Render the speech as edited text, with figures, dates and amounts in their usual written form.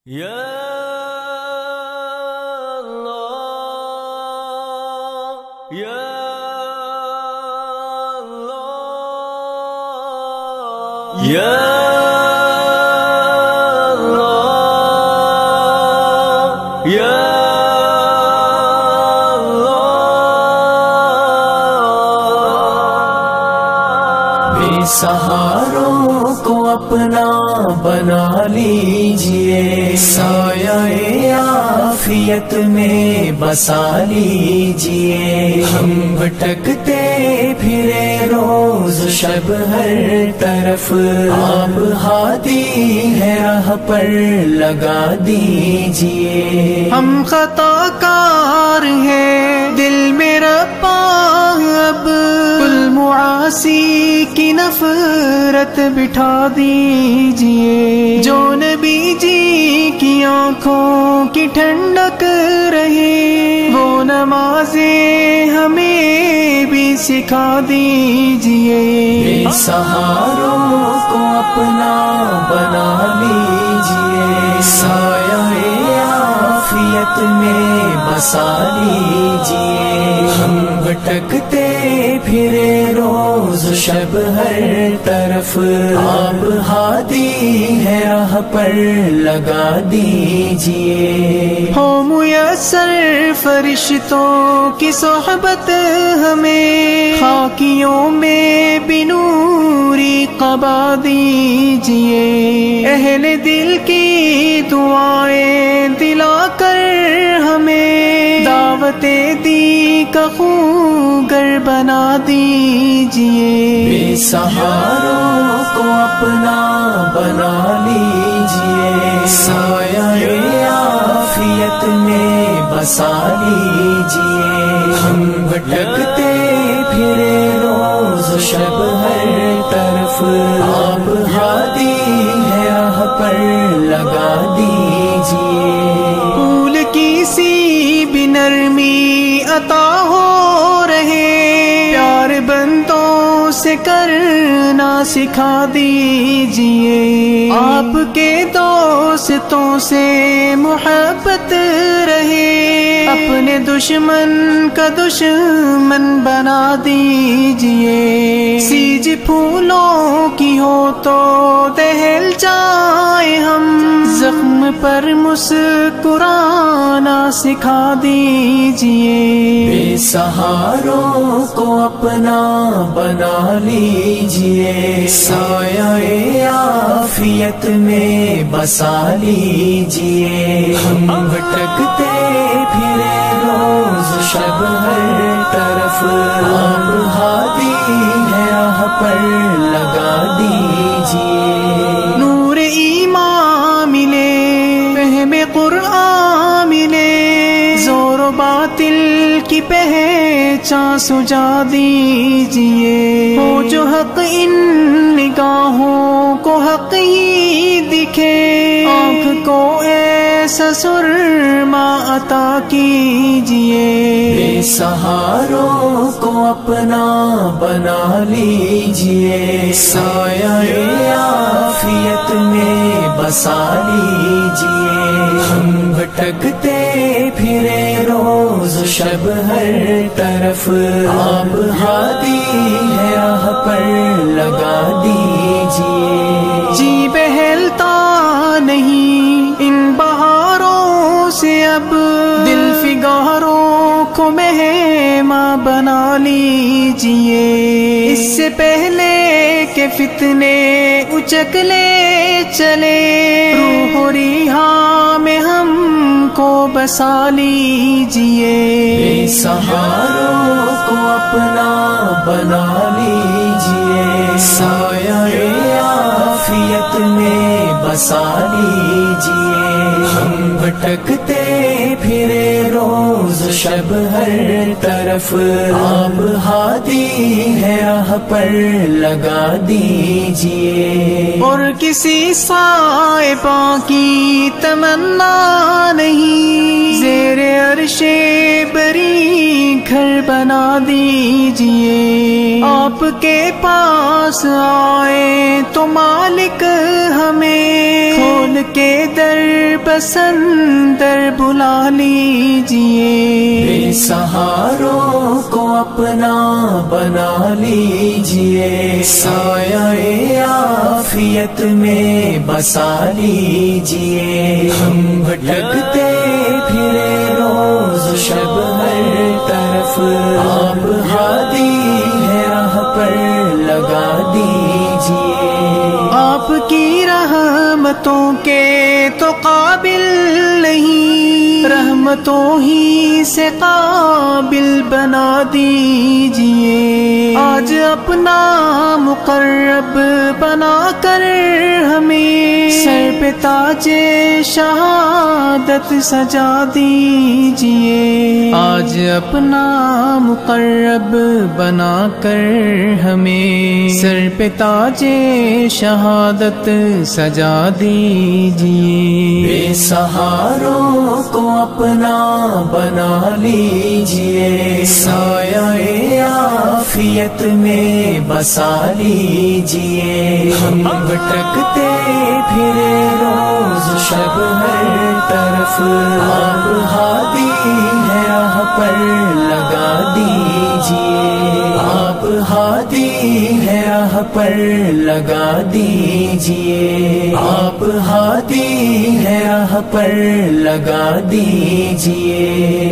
یا اللہ یا اللہ یا اللہ یا اللہ بے سہاروں کو اپنا بنا لیجئے سایہ عافیت میں بسا لیجئے ہم بھٹکتے پھرے روز شب ہر طرف آپ ہادی ہے راہ پر لگا دیجئے ہم خطا کار ہیں دل میرا اب کل معاصی کی نفرت بٹھا دیجئے جو نبی جی کی آنکھوں کی ٹھنڈک رہے وہ نمازیں ہمیں بھی سکھا دیجئے بے سہاروں کو اپنا بنا لیجئے سایہ عافیت میں بسا لیجئے ہم بھٹکتے پھرے روز شب ہر طرف آپ ہادی ہے راہ پر لگا دیجئے ہو میسر فرشتوں کی صحبت ہمیں خاکیوں میں بنوری قبا دیجئے اہل دل کی دعائیں دلا کر ہمیں دعوت دی کا خوگر بنا دیجئے بے سہاروں کو اپنا بنا لیجئے سایہ عافیت میں بسا لیجئے ہم بھٹکتے پھرے روز شب ہر طرف آپ ہادی ہے راہ پر لگا دیجئے پھول کی سی بھی نرمی عطا ہو رہے پیار بندوں سے کرنا سکھا دیجئے آپ کے دوستوں سے محبت رہے اپنے دشمن کا دشمن بنا دیجئے سیج پھولوں کی ہو تو دہل جائے ہم زخم پر مسکرانا سکھا دیجئے بے سہاروں کو اپنا بنا لیجئے سایہ عافیت میں بسا لیجئے ہم بھٹکتے پھرے روز شب ہر طرف آپ ہادی ہے راہ پر لگا دیجئے نور ایمان ملے فہم قرآن ملے زور و باطل کی پہچان سجا دیجئے ہو جو حق ان نگاہوں کو حق ہی دکھے آنکھ کو ایسا سرما عطا کیجئے بے سہاروں کو اپنا بنا لیجئے سایہ عافیت میں بسا لیجئے ہم بھٹکتے پھرے روز شب ہر طرف آپ ہادی ہے راہ پر لگا دیجئے جی بہلتا نہیں ان بہاروں سے اب دل فگاروں کو مہماں بنا لیجئے اس سے پہلے کہ فتنے اچک لے چلے روح و ریحاں میں ہم کو بسا لیجئے بے سہاروں کو اپنا بنا لیجئے سایہ عافیت میں بسا لیجئے ہم بھٹکتے پھرے روز شب ہر طرف، آپ ہادی ہے راہ پر لگا دیجئے، اور کسی صاحبہ کی تمنا نہیں، زیر عرش بری گھر بنا دیجئے، آپ کے پاس آئے تو مالک ہمیں کھول کے در بسندر بلا لیجئے، بے سہاروں کو اپنا بنا لیجئے، سایہ عافیت میں بسا لیجئے، ہم بھٹکتے پھرے روز شب ہر طرف، آپ ہادی ہے راہ پر لگا دیجئے، آپ کی رحمتوں کے تو قابل نہیں، رحمتوں ہی سے قابل بنا دیجئے، آج اپنا مقرب بنا کر ہمیں سر پہ تاج شہادت سجا دیجئے، آج اپنا مقرب بنا کر ہمیں سر پہ تاج شہادت سجا دیجئے، بے سہاروں کو اپنا بنا لیجئے، سایہ عافیت میں بسا لیجئے، ہم بھٹکتے پھرے روز شب ہر طرف، آپ ہادی ہے راہ پر لگا دیجئے، آپ ہادی ہے راہ پر لگا دیجئے، آپ ہادی ہے راہ پر لگا دیجئے۔